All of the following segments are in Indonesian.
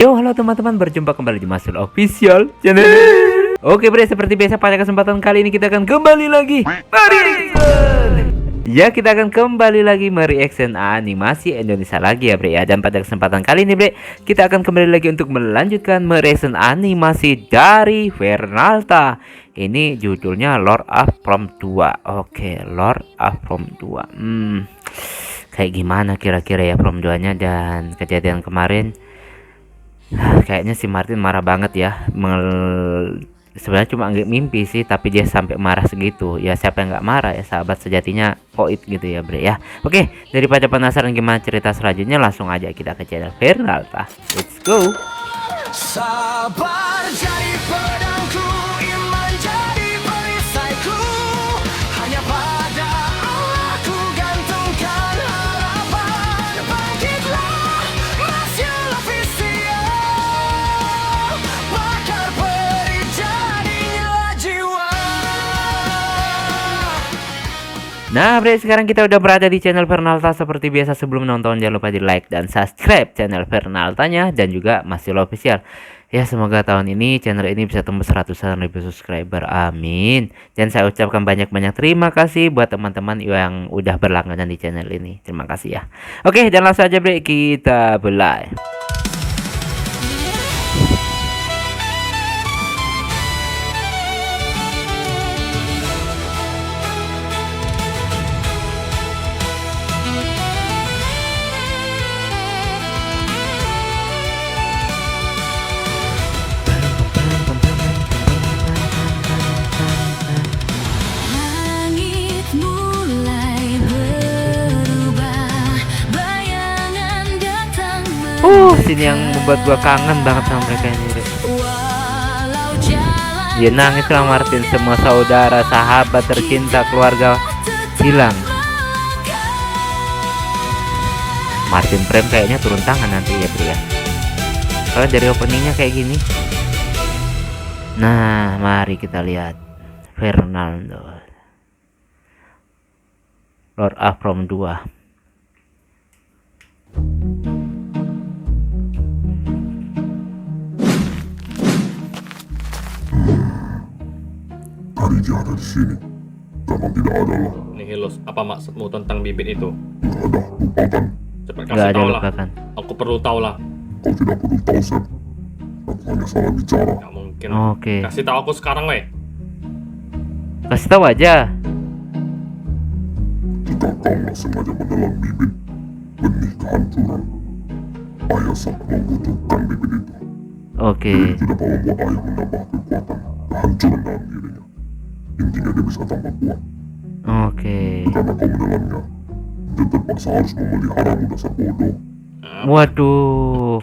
Yo, halo teman-teman, berjumpa kembali di Masul Official Channel. Oke bre, seperti biasa pada kesempatan kali ini kita akan kembali lagi mereaction. Ya, kita akan kembali lagi mereaction animasi Indonesia lagi ya bre ya. Dan pada kesempatan kali ini bre, kita akan kembali lagi untuk melanjutkan mereaction animasi dari Fernalta. Ini judulnya Lord of Prom 2. Oke, Lord of Prom 2. Kayak gimana kira-kira ya Prom 2-nya dan kejadian kemarin? Kayaknya si Martin marah banget ya. Sebenarnya cuma mimpi sih, tapi dia sampai marah segitu. Ya siapa yang nggak marah ya, sahabat sejatinya Koit gitu ya bre ya. Oke, daripada penasaran gimana cerita selanjutnya, langsung aja kita ke channel Fernalta. Let's go. Sabar jadi pedangku, iman jadi perisaiku. Hanya pada Allah ku gantungkan harapan. Bangkitlah, Masyul Official. Bakar peri jadinya jiwa. Nah bre, sekarang kita udah berada di channel Fernalta. Seperti biasa sebelum nonton jangan lupa di like dan subscribe channel Fernaltanya dan juga Masyul Official. Ya, semoga tahun ini channel ini bisa tembus 100.000 subscriber, amin. Dan saya ucapkan banyak-banyak terima kasih buat teman-teman yang udah berlangganan di channel ini. Terima kasih ya. Oke, dan langsung aja bre, kita mulai. Langit mulai berubah, bayangan datang Sini yang membuat gua kangen banget sama mereka ini bre. walau jalan Dia nangis lah Martin, semua saudara, sahabat, tercinta, keluarga hilang. Martin Prem kayaknya turun tangan nanti ya bre ya. Kalau dari openingnya kayak gini. Nah, mari kita lihat Fernando Lord of Prom 2. Karija ada di sini. Memang tidak ada lah. Nihilus, apa maksudmu tentang bibit itu? Tidak ada, lupakan. Cepat Gak kasih ada, tahu lah. lupakan. Aku perlu tahu lah. Kau tidak perlu tahu, Sep. Aku hanya salah bicara. Gak mungkin. Oke, Kasih tahu aku sekarang, weh. kasih tahu aja. Jika kau sengaja menelan bibit benih kehancuran, ayah sangat membutuhkan bibit itu. Oke, Itu dapat membuat ayah menambah kekuatan kehancuran dalam dirinya. Intinya dia bisa tambah kuat. oke. Karena kau menelannya, dia terpaksa harus memeliharamu, dasar bodoh. Waduh.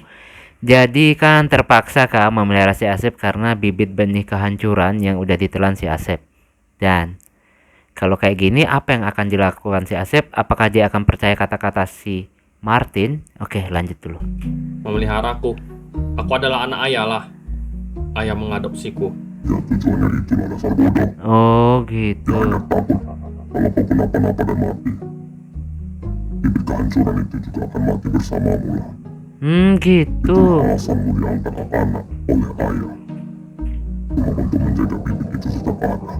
Jadi kan terpaksa Kak memelihara si Asep karena bibit benih kehancuran yang udah ditelan si Asep. Dan kalau kayak gini apa yang akan dilakukan si Asep? Apakah dia akan percaya kata-kata si Martin? Oke, lanjut dulu. Memelihara aku. Aku adalah anak ayah lah. Ayah mengadopsiku. Ya tujuannya itulah, dasar bodoh. Oh Dia gitu. hanya takut kalau kau kenapa-napa dan mati. Bibit kehancuran itu juga akan mati bersamamu lah. Gitu. Itulah alasanmu diangkat anak oleh ayah. Cuma untuk menjaga bibit itu tetap ada.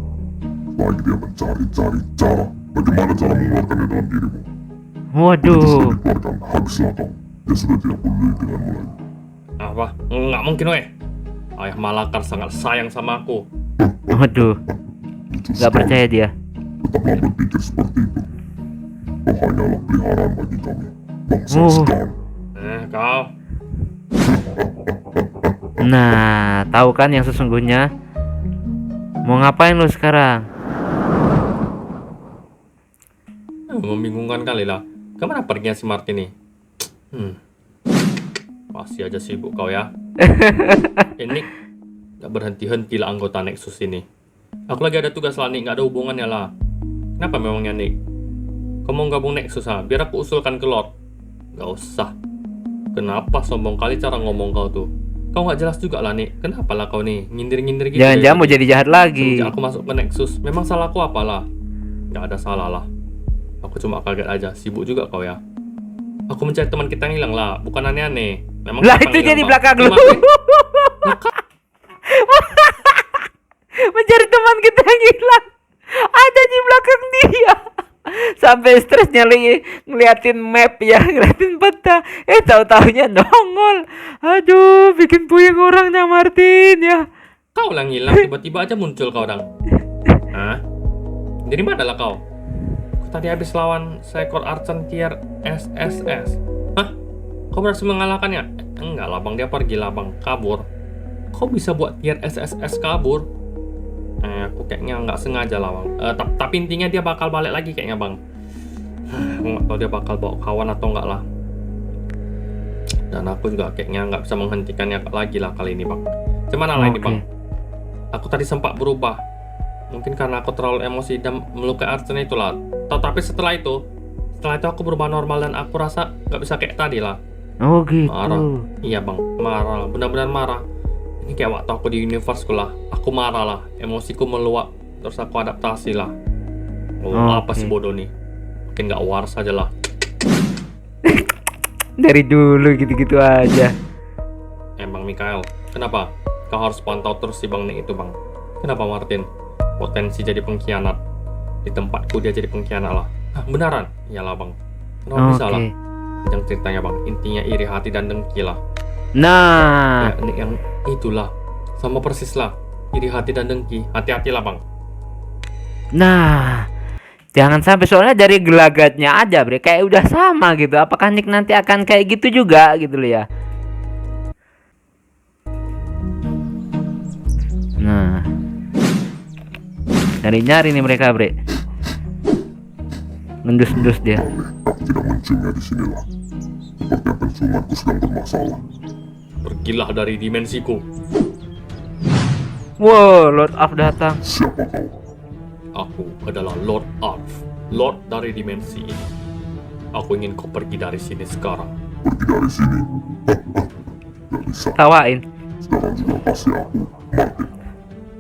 Baik dia mencari-cari cara bagaimana cara mengeluarkannya dalam dirimu. Begitu Waduh. sudah dikeluarkan, habislah kau. Dia sudah tidak peduli denganmu lagi. Apa? Nggak mungkin, weh. Ayah Malakar sangat sayang sama aku. Waduh. Lucu Gak sekali. percaya dia. Tetaplah berpikir seperti itu. Kau hanyalah peliharaan bagi kami. Bangsa Oh. sekali. Kau. Nah, tahu kan yang sesungguhnya? Mau ngapain lu sekarang? Membingungkan kali lah. Kemana perginya si Martin nih? Pasti aja sibuk kau ya. Ini gak berhenti-henti lah anggota Nexus ini. Aku lagi ada tugas lah, Nik. Gak ada hubungannya lah. Kenapa memangnya, Nik? Kau mau gabung Nexus, ha? Biar aku usulkan ke Lord. Gak usah. Kenapa sombong kali cara ngomong kau tuh? Kau gak jelas juga lah, Nik. Kenapa lah kau nih? Nyindir-nyindir gitu. Jangan-jangan mau jadi jahat lagi. Semenjak aku masuk ke Nexus, memang salahku apalah? Gak ada salah lah. Aku cuma kaget aja, sibuk juga kau ya. Aku mencari teman kita yang hilang lah, bukan aneh-aneh. Memang Lah siapa itu yang jadi hilang, belakang Bang? lu. Martin. Mencari teman kita yang hilang. Ada di belakang dia. Sampai stres ngeliatin map ya, ngeliatin peta. Tahu-taunya nongol. Aduh, bikin puyeng orangnya Martin ya. Kau yang hilang, tiba-tiba aja muncul kau, Dang. Hah? Dari mana lah kau? Aku tadi habis lawan seekor archon tier SSS. Hah? Kau berhasil mengalahkannya? Enggak lah, Bang. Dia pergi lah, Bang. Kabur. Kau bisa buat tier SSS kabur? Aku kayaknya nggak sengaja lah, Bang. Tapi intinya dia bakal balik lagi kayaknya, Bang. Aku nggak tahu dia bakal bawa kawan atau enggak lah. Dan aku juga kayaknya nggak bisa menghentikannya lagi lah kali ini, Bang. Cuman lah ini, Oke. Bang. Aku tadi sempat berubah. Mungkin karena aku terlalu emosi dan melukai archon itulah. Tapi setelah itu aku berubah normal dan aku rasa nggak bisa kayak tadi lah. Oh gitu. Marah. Iya, Bang. Marah. Benar-benar marah. Ini kayak waktu aku di universe lah. Aku marah lah. Emosiku meluap. Terus aku adaptasi lah. Apa Oke. sih bodoh nih? Mungkin nggak waras aja lah. Dari dulu gitu-gitu aja. Bang Mikael, kenapa? Kau harus pantau terus si Bang Nick itu, Bang. Kenapa, Martin? Potensi jadi pengkhianat. Di tempatku dia jadi pengkhianat lah. Hah, beneran? Iyalah, Bang. Kenapa bisa lah? Oke. Yang ceritanya, Bang. Intinya iri hati dan dengki lah. Nah, Ya, Nick yang itulah. Sama persis lah. Iri hati dan dengki. Hati-hatilah, Bang. nah, jangan sampai soalnya dari gelagatnya aja, Bre, kayak udah sama gitu. Apakah Nick nanti akan kayak gitu juga gitu loh ya? Nah, nyari-nyari nih mereka, Bre. Ngendus-ngendus dia. Aku tidak menciumnya di sinilah. Sepertinya penciumanku sedang bermasalah. Pergilah dari dimensiku. Wow, Lord of datang. Siapa kau? Aku adalah Lord Arf. Lord dari dimensi ini. Aku ingin kau pergi dari sini sekarang. Pergi dari sini. Gak bisa. Tawain. Sekarang sudah pasti aku, Martin.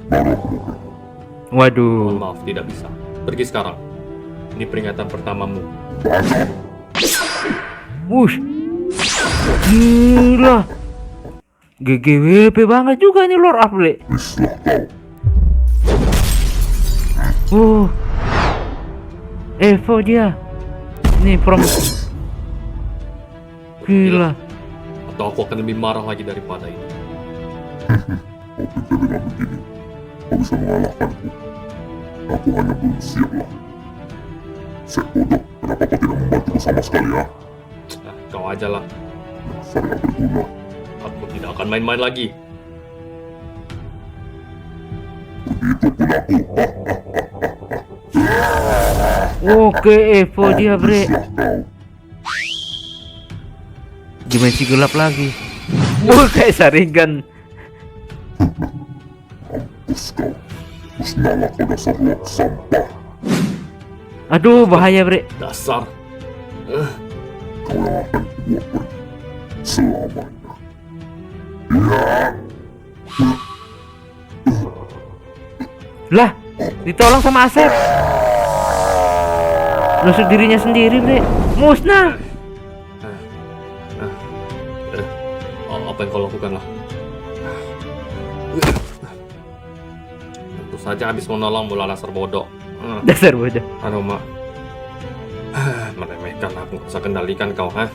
Baru aku mau pergi. Waduh. Mohon maaf, tidak bisa. Pergi sekarang. Ini peringatan pertamamu. Banyak. Wush. Gila. GGWP banget juga nih Lord of, Bre. Wislah kau. Evo dia. Nih from. Gila. Atau aku akan lebih marah lagi daripada ini. Kau pikir dengan begini, kau bisa mengalahkanku. Aku hanya belum siap lah. Sek bodoh, kenapa kau tidak membantuku sama sekali ya? Kau aja lah. Dasar gak berguna. Aku tidak akan main-main lagi. Begitu pun aku. Oke, Evo dia, Bre. Wislah kau. Dimensi gelap lagi. Kayak saringan. Mampus kau. Musnahlah kau dasar lok sampah. Aduh, bahaya, Bre. Dasar. Kau yang akan kubuat pergi. Selamanya. Ya. Lah, ditolong sama Asep. Nusuk dirinya sendiri, Bre. Musnah. Apa yang kau lakukan lah? Tentu saja habis menolong bola dasar bodoh. Dasar bodoh. Aduh, Mak. Meremehkan aku bisa kendalikan kau, ha?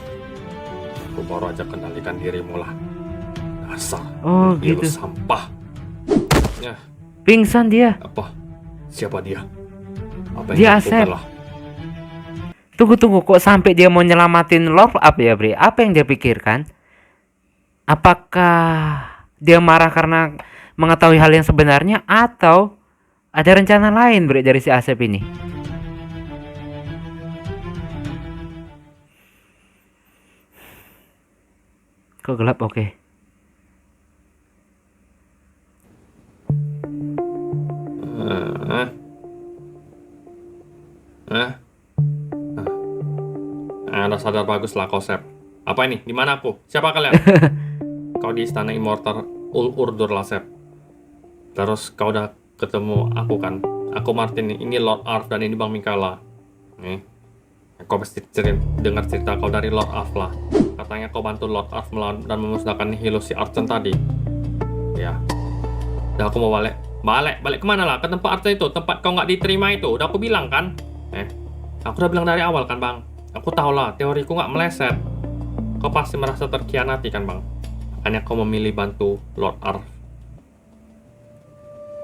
Aku baru aja kendalikan dirimu lah. Dasar. Oh, Biru gitu. sampah. Ya, Pingsan dia. apa? Siapa dia? Apa Dia yang dilakukan Asep. lah? Tunggu, kok sampai dia mau nyelamatin Lord up ya, Bre? Apa yang dia pikirkan? Apakah dia marah karena mengetahui hal yang sebenarnya atau ada rencana lain, Bre, dari si Asep ini? Kok gelap? Oke. Eh? Ada sadar bagus lah kau, Sep. Apa ini? Di mana aku? Siapa kalian? Kau di istana Immortal Urdur lah, Sep. Terus kau udah ketemu aku kan? Aku Martin, ini Lord Arf dan ini Bang Mikala. Nih. Kau pasti dengar cerita kau dari Lord Arf lah. Katanya kau bantu Lord Arf melawan dan memusnahkan Nihilus si Archen tadi. Ya. Udah aku mau balik. Balik kemana lah? Ke tempat Archen itu. Tempat kau nggak diterima itu. Udah aku bilang kan? Aku udah bilang dari awal kan bang. Aku tahu lah teoriku nggak meleset. Kau pasti merasa terkhianati kan bang. Makanya kau memilih bantu Lord Arf.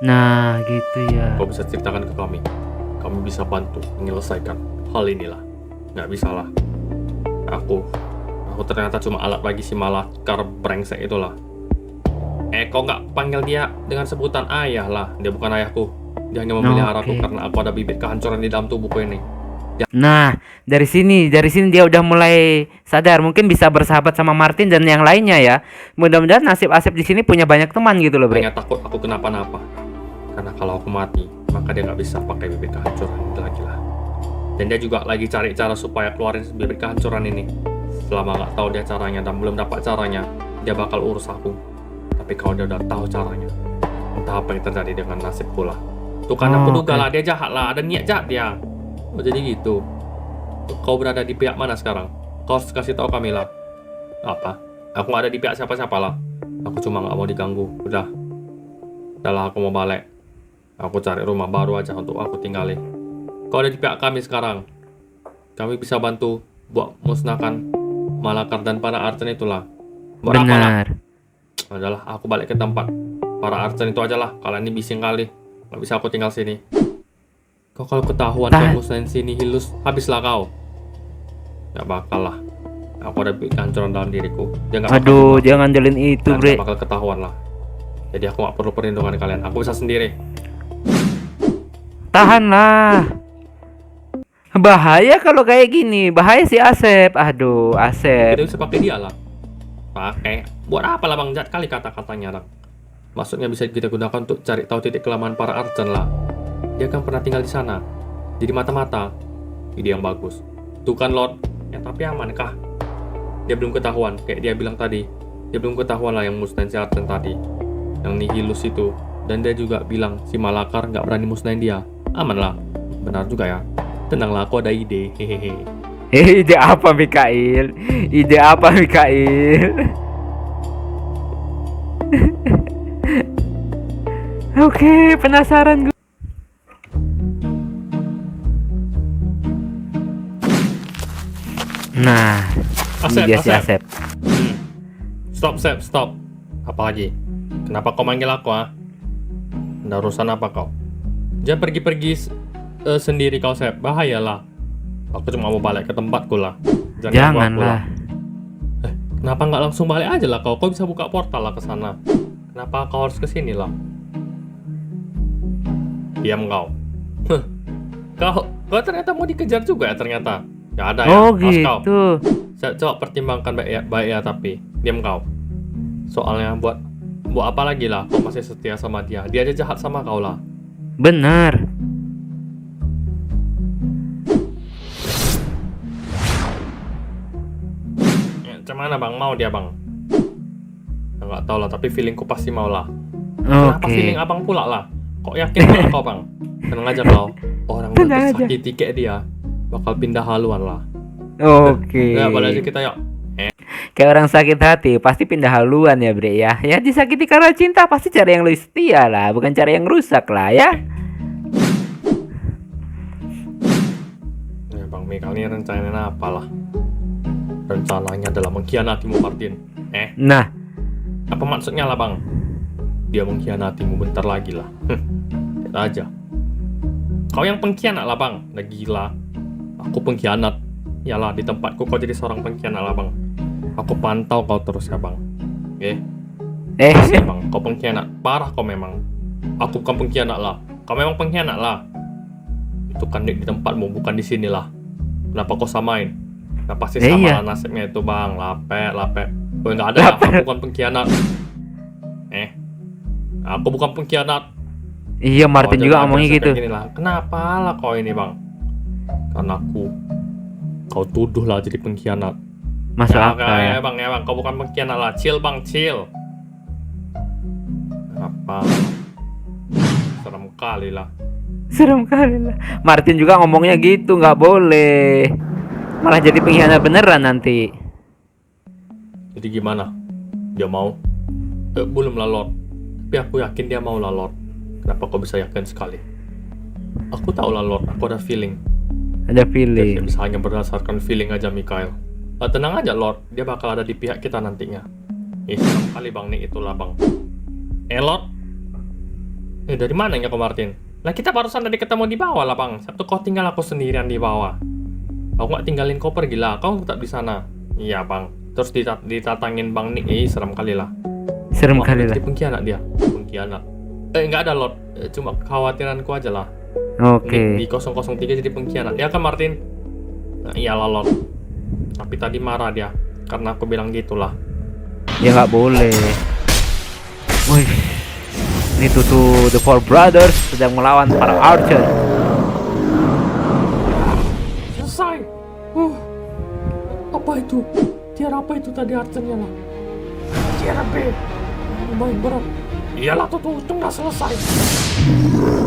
Nah, gitu ya. Kau bisa ceritakan ke kami. Kami bisa bantu menyelesaikan hal inilah. Nggak bisa lah. Aku ternyata cuma alat bagi si Malakar brengsek itulah. Kau nggak panggil dia dengan sebutan ayah lah. Dia bukan ayahku. Dia hanya memeliharaku karena aku ada bibit kehancuran di dalam tubuhku ini. Nah, dari sini dia udah mulai sadar, mungkin bisa bersahabat sama Martin dan yang lainnya ya. Mudah-mudahan nasib Asep di sini punya banyak teman gitu loh, Bre. Hanya takut aku kenapa-napa. Karena kalau aku mati, maka dia nggak bisa pakai bibit kehancuran ini lagi lah. Dan dia juga lagi cari cara supaya keluarin bibit kehancuran ini. Selama nggak tahu dia caranya dan belum dapat caranya, dia bakal urus aku. Tapi kalau dia udah tahu caranya, entah apa yang terjadi dengan nasibku lah. Tuh kan aku duga lah, dia jahat lah, ada niat jahat dia. Oh jadi gitu. Kau berada di pihak mana sekarang? Kau harus kasih tahu kami lah. Apa? Aku nggak ada di pihak siapa-siapa lah. Aku cuma nggak mau diganggu. Udahlah aku mau balik. Aku cari rumah baru aja untuk aku tinggali. Kau ada di pihak kami sekarang. Kami bisa bantu buat musnahkan Malakar dan para Archen itulah. Buat apa lah? Adalah aku balik ke tempat para Archen itu aja lah. Kalian ini bising kali. Gak bisa aku tinggal sini. Kau kalau ketahuan kau musnahin sini Nihilus, habislah kau. Gak bakal lah. Aku ada kehancuran dalam diriku. Dia gak Aduh, jangan ngandelin itu, Bre. Gak bakal ketahuan lah. Jadi aku gak perlu perlindungan kalian. Aku bisa sendiri. Tahanlah. Bahaya kalau kayak gini. Bahaya si Asep. Aduh, Asep. Kita bisa pakai dia lah. Pakai. Buat apa lah bang? Jahat kali kata-katanya lah. Maksudnya bisa kita gunakan untuk cari tahu titik kelemahan para Archen lah. Dia kan pernah tinggal di sana. Jadi mata-mata. Ide yang bagus. Tuh kan Lord. Ya tapi aman kah? Dia belum ketahuan. Kayak dia bilang tadi. Dia belum ketahuan lah yang musnahin si Archen tadi. Yang Nihilus itu. Dan dia juga bilang si Malakar nggak berani musnahin dia. Aman lah. Benar juga ya. Tenanglah, aku ada ide. Hehehe. Ide apa, Mikail? Ide apa, Mikail? Oke, penasaran gue. Nah, ini dia si Asep. Stop. Apa lagi? Kenapa kau manggil aku, ah? Ada urusan apa kau? Jangan pergi-pergi sendiri kau, Sep. Bahayalah. Aku cuma mau balik ke tempatku lah. Janganlah. Kenapa nggak langsung balik aja lah kau? Kau bisa buka portal lah ke sana. Kenapa kau harus ke sini lah? Diam kau. Kau ternyata mau dikejar juga ya ternyata. Gak ada ya. Oh Awas kau. gitu. Saya coba pertimbangkan baik ya tapi diam kau. Soalnya buat apa lagi lah kau masih setia sama dia. Dia aja jahat sama kau lah. Benar. Macam mana bang? Mau dia bang? Nggak tahu lah tapi feelingku pasti mau lah. Kenapa feeling abang pula lah? Kok yakin banget kau bang? Tenang aja kau. Orang udah tersakiti kayak dia bakal pindah haluan lah. Oke. Ya balik aja kita yuk. Kayak orang sakit hati pasti pindah haluan ya, Bre ya. Ya disakiti karena cinta pasti cari yang lebih setia lah, bukan cari yang rusak lah ya. Ya bang Mikael ini rencanain apa lah? Rencananya adalah mengkhianatimu Martin. Nah, Apa maksudnya lah bang? Dia mengkhianatimu bentar lagi lah. Lihat aja. Kau yang pengkhianat lah bang. Udah gila. Aku pengkhianat. Yalah di tempatku kau jadi seorang pengkhianat lah bang. Aku pantau kau terus ya bang. Ya bang, kau pengkhianat. Parah kau memang. Aku bukan pengkhianat lah. Kau memang pengkhianat lah. Itu kan di tempatmu, bukan di sini lah. Kenapa kau samain? Nah pasti sama lah nasibnya itu bang. Lapek. Gue nggak ada. Aku bukan pengkhianat. Aku bukan pengkhianat. Iya, Martin juga ngomongnya gitu. Kenapa lah kau ini bang? Karena kau tuduh lah jadi pengkhianat. Masuk akal. Ya bang, kau bukan pengkhianat lah. Chill bang, chill. Apa? Serem kali lah. Martin juga ngomongnya gitu, nggak boleh. Malah jadi pengkhianat beneran nanti. Jadi gimana? Dia mau? Belum lah Lord. Tapi aku yakin dia mau lah Lord. Kenapa kau bisa yakin sekali? Aku tahu lah Lord, aku ada feeling. Ada Dia feeling. tidak bisa hanya berdasarkan feeling aja Mikael. Tenang aja Lord, dia bakal ada di pihak kita nantinya. Serem kali Bang Nick itulah Bang. Lord? Dari mananya kau Martin? Lah kita barusan tadi ketemu di bawah lah Bang. Sabtu kau tinggal aku sendirian di bawah. Aku nggak tinggalin kau pergi lah, kau tetap di sana. Iya Bang. Terus ditatangin Bang Nick, serem kali lah. Serem kali lah. Jadi pengkhianat dia. Pengkhianat. Nggak ada Lord. Cuma kekhawatiranku aja lah. Oke. Di 003 jadi pengkhianat. Ya kan Martin? Nah, iyalah Lord. Tapi tadi marah dia. Karena aku bilang gitulah. Ya nggak boleh. Wih. Ini tuh The Four Brothers sedang melawan para Archer. Selesai. Apa itu? Tiar apa itu tadi artinya lah? Tiar B. Lumayan berat. Iyalah tuh untung udah selesai.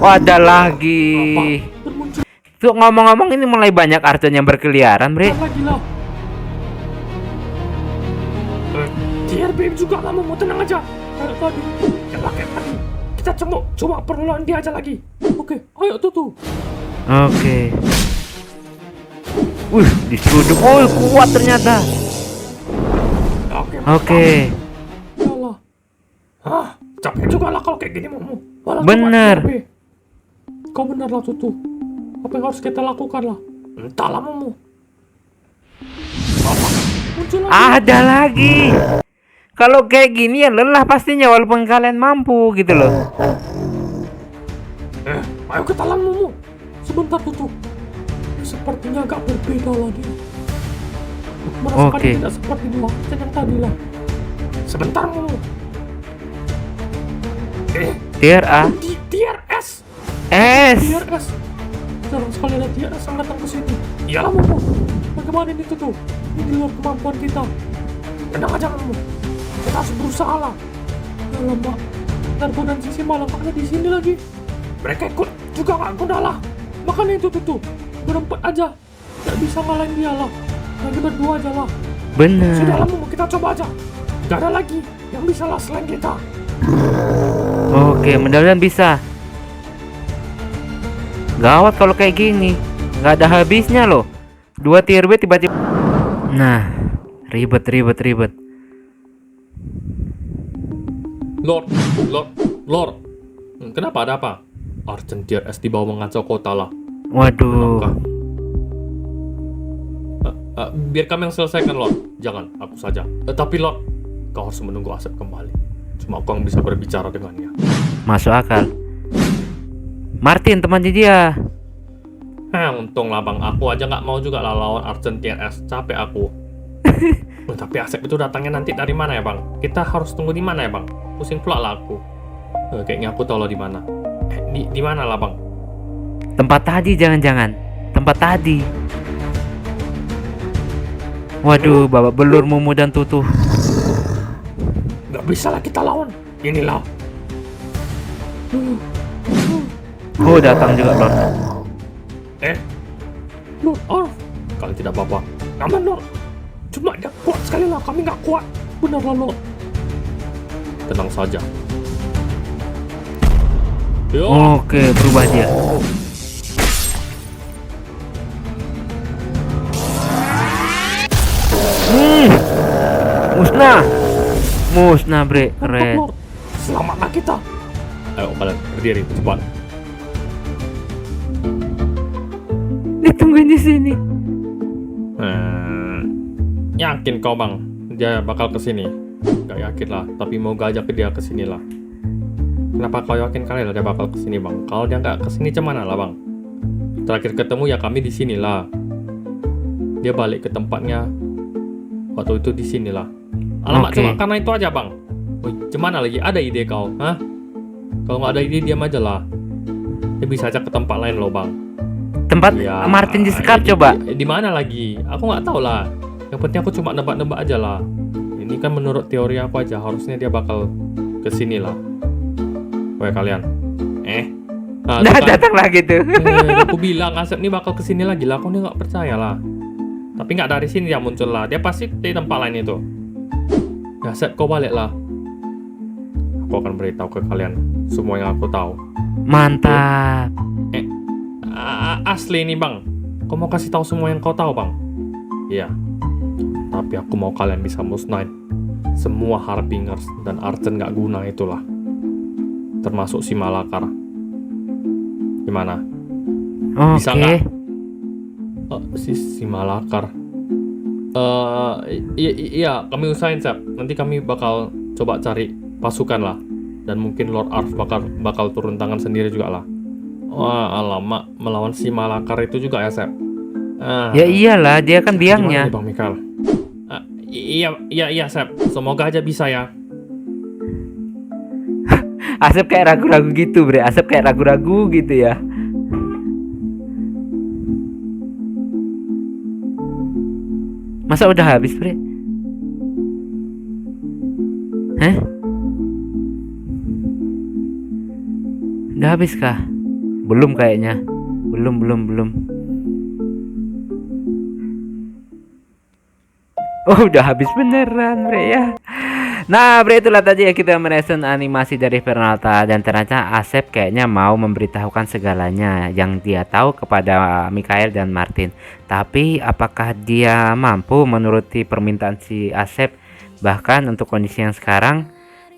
Oh, ada lagi. Bermuncul Tuh ngomong-ngomong ini mulai banyak Archer yang berkeliaran, Bre. lagi lah. Tiar B juga lama mau tenang aja. Kayak tadi. Kayak tadi. Kita coba perlawan dia aja lagi. Oke, ayo tuh. Oke. Wih, diseruduk. Oh, kuat ternyata. Oke. Yalah. Hah, capek juga lah kalau kayak gini Momo. Walau Bener. coba, Tiar B. Kau benar lah Tutu. Apa yang harus kita lakukan lah? Entahlah Momo. Apa? Muncul lagi. Ada lagi. Kalau kayak gini ya lelah pastinya walaupun kalian mampu gitu loh. Ayo ke talan Momo. Sebentar Tutu. Sepertinya agak berbeda lagi. Merasakan Oke. tidak seperti dua yang tadi lah. Sebentar Momo. Tier A. Di tier S. S. Tier S. Jarang sekali ada tier S yang datang ke sini. Iyalah Momo. Bagaimana ini Tutu? Ini di luar kemampuan kita. Tenang aja Momo. Kita harus berusaha lah. Yalah Mbak. Darbo dan Sisi malah nggak ada di sini lagi. Mereka ikut juga nggak guna lah. Makanya itu Tutu. Berempat aja. Nggak bisa ngalahin dia lah. Lagi berdua aja lah. Bener. Sudahlah Momo, kita coba aja. Gak ada lagi yang bisa lah selain kita. Oke, mudah-mudahan bisa. Gawat kalau kayak gini. Nggak ada habisnya loh. 2 tier B tiba-tiba. Nah, ribet. Lord. Kenapa ada apa? Archen tier S di bawah mengacau kota lah. Waduh. Biar kami yang selesaikan Lord. Jangan, aku saja. Tapi Lord, kau harus menunggu Asep kembali. Cuma aku yang bisa berbicara dengannya. Masuk akal. Martin temannya dia. Untung lah Bang, aku aja nggak mau juga lah lawan Archen tier S. Capek aku. Tapi Asep itu datangnya nanti dari mana ya Bang? Kita harus tunggu di mana ya Bang? Pusing pula lah aku. Kayaknya aku tahu lah di mana. Di mana lah Bang? Tempat tadi jangan-jangan. Tempat tadi. Waduh, babak belur Mumu dan Tutu. Nggak bisa lah kita lawan. Inilah. Oh, datang juga Lord. Lord Arf. Kalian tidak apa-apa. Aman Lord. Cuma dia kuat sekali lah. Kami nggak kuat. Benar lah Lord. Tenang saja. Yo. Oke, berubah dia. Musnah bre, keren. Lord. Selamatlah kita. Ayo kalian berdiri cepat. Ditungguin di sini. Yakin kau Bang? Dia bakal kesini? Gak yakin lah. Tapi mau ajak dia kesini lah. Kenapa kau yakin kali lah dia bakal kesini Bang? Kalau dia nggak kesini cemana lah Bang? Terakhir ketemu ya kami di sini lah. Dia balik ke tempatnya waktu itu di sini lah. Alamak, Oke. cuma karena itu aja Bang. Woi, cemana lagi? Ada ide kau? Hah? Kalau nggak ada ide diam aja lah. Dia bisa ajak ke tempat lain loh Bang. Tempat Ya, Martin disekap coba. Di mana lagi? Aku nggak tahu lah. Yang penting aku cuma nebak-nebak aja lah. Ini kan menurut teori aku aja. Harusnya dia bakal kesini lah. Woi kalian. Nah, tuh kan. datang lagi tuh. Aku bilang Asep nih bakal kesini lagi lah. Kau nih nggak percaya lah. Tapi nggak dari sini dia muncul lah. Dia pasti di tempat lain itu. Ya, Sep, kau baliklah. Aku akan beritahu ke kalian semua yang aku tahu. Mantap. Asli nih, Bang. Kau mau kasih tahu semua yang kau tahu, Bang? Iya. Tapi aku mau kalian bisa musnahin semua Harbingers dan Archen nggak guna itulah. Termasuk si Malakar. Gimana? Bisa Oke. nggak? Si Malakar. Iya, kami usahain, Sep. Nanti kami bakal coba cari pasukan lah. Dan mungkin Lord Arf bakal turun tangan sendiri juga lah. Wah, alamak, melawan si Malakar itu juga ya, Sep. Ya iyalah, dia kan Gimana biangnya. nih, Bang Mikael? Iya, Sep. Semoga aja bisa ya. Asep kayak ragu-ragu gitu, Bre. Asep kayak ragu-ragu gitu ya. Masa udah habis, Bre? Hah? Udah habis kah? Belum kayaknya. Belum. Oh, udah habis beneran, Bre ya. Nah, Bre, itulah tadi ya kita mereaction animasi dari Peralta, dan ternyata Asep kayaknya mau memberitahukan segalanya yang dia tahu kepada Mikael dan Martin. Tapi apakah dia mampu menuruti permintaan si Asep? Bahkan untuk kondisi yang sekarang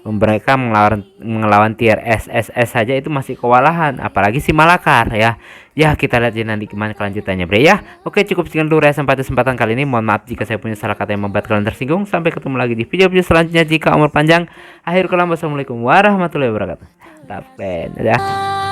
mereka melawan tier SSS saja itu masih kewalahan, apalagi si Malakar ya. Ya, kita lihat nanti gimana kelanjutannya, Bre ya. Oke, cukup sekian dulu ya sampai kesempatan kali ini. Mohon maaf jika saya punya salah kata yang membuat kalian tersinggung. Sampai ketemu lagi di video-video selanjutnya jika umur panjang. Akhir kalam, wassalamualaikum warahmatullahi wabarakatuh. Dadah.